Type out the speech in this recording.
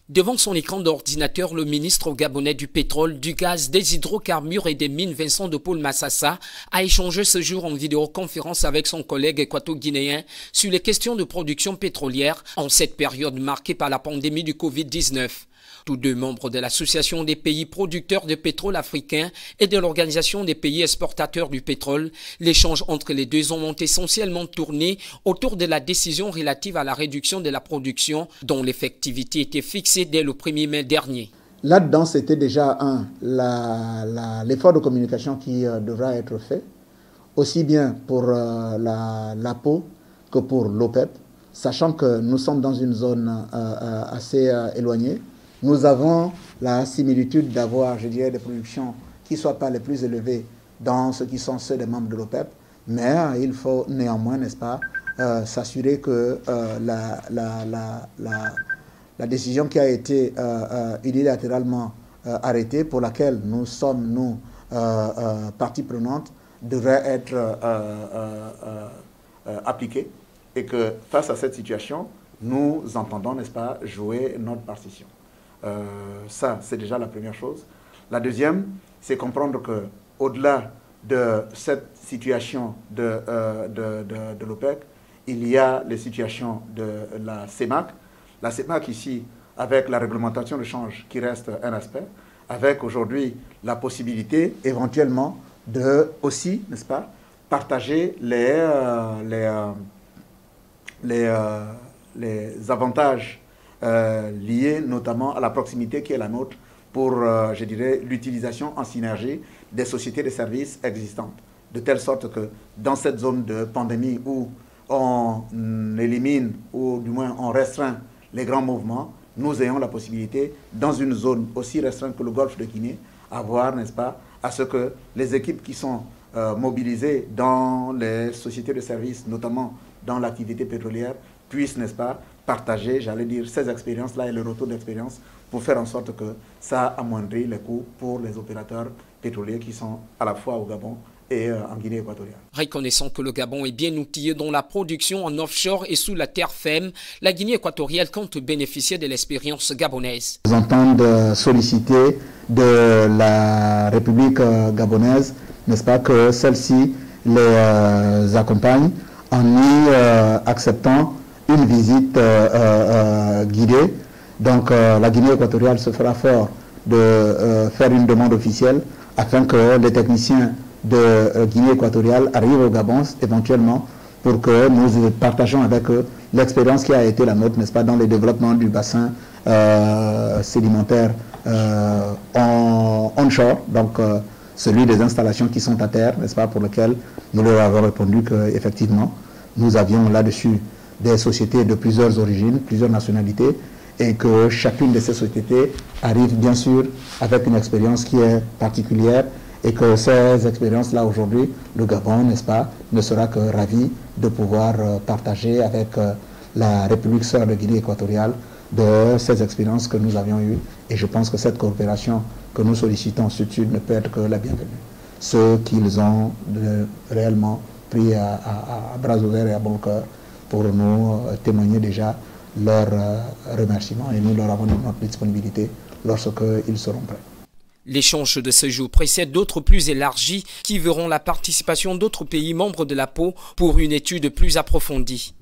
Devant son écran d'ordinateur, le ministre gabonais du pétrole, du gaz, des hydrocarbures et des mines, Vincent de Paul Massassa, a échangé ce jour en vidéoconférence avec son collègue équato-guinéen sur les questions de production pétrolière en cette période marquée par la pandémie du Covid-19. Tous deux membres de l'Association des pays producteurs de pétrole africains et de l'Organisation des pays exportateurs du pétrole, l'échange entre les deux hommes ont essentiellement tourné autour de la décision relative à la réduction de la production dont l'effectivité était fixée dès le 1er mai dernier. Là-dedans, c'était déjà l'effort de communication qui devra être fait, aussi bien pour l'APO que pour l'OPEP, sachant que nous sommes dans une zone assez éloignée. Nous avons la similitude d'avoir, je dirais, des productions qui ne soient pas les plus élevées dans ce qui sont ceux des membres de l'OPEP, mais il faut néanmoins, n'est-ce pas, s'assurer que la décision qui a été unilatéralement arrêtée, pour laquelle nous sommes, nous, partie prenante, devrait être appliquée et que face à cette situation, nous entendons, n'est-ce pas, jouer notre partition. Ça, c'est déjà la première chose. La deuxième, c'est comprendre qu'au-delà de cette situation de l'OPEC, il y a les situations de la CEMAC. La CEMAC ici, avec la réglementation de change qui reste un aspect, avec aujourd'hui la possibilité éventuellement de aussi, n'est-ce pas, partager les avantages liés notamment à la proximité qui est la nôtre pour, je dirais, l'utilisation en synergie des sociétés de services existantes. De telle sorte que dans cette zone de pandémie où on élimine ou du moins on restreint les grands mouvements, nous ayons la possibilité, dans une zone aussi restreinte que le golfe de Guinée, avoir, n'est-ce pas, à ce que les équipes qui sont mobilisées dans les sociétés de services, notamment dans l'activité pétrolière, puissent, n'est-ce pas, partager, j'allais dire, ces expériences-là et le retour d'expérience pour faire en sorte que ça amoindrit les coûts pour les opérateurs pétroliers qui sont à la fois au Gabon et en Guinée équatoriale. Reconnaissant que le Gabon est bien outillé dans la production en offshore et sous la terre ferme, la Guinée équatoriale compte bénéficier de l'expérience gabonaise. Nous entendons solliciter de la République gabonaise, n'est-ce pas, que celle-ci les accompagne en y acceptant une visite guidée. Donc la Guinée équatoriale se fera fort de faire une demande officielle afin que les techniciens de Guinée équatoriale arrivent au Gabon éventuellement pour que nous partageons avec eux l'expérience qui a été la nôtre, n'est-ce pas, dans le développement du bassin sédimentaire onshore, donc celui des installations qui sont à terre, n'est-ce pas, pour lequel nous leur avons répondu qu'effectivement nous avions là-dessus des sociétés de plusieurs origines, plusieurs nationalités, et que chacune de ces sociétés arrive bien sûr avec une expérience qui est particulière, et que ces expériences-là aujourd'hui, le Gabon, n'est-ce pas, ne sera que ravi de pouvoir partager avec la République sœur de Guinée équatoriale de ces expériences que nous avions eues. Et je pense que cette coopération que nous sollicitons sud-sud ne peut être que la bienvenue. Ceux qu'ils ont réellement pris à bras ouverts et à bon cœur pour nous témoigner déjà leur remerciements, et nous leur avons notre disponibilité lorsqu'ils seront prêts. L'échange de ce jour précède d'autres plus élargis qui verront la participation d'autres pays membres de l'APO pour une étude plus approfondie.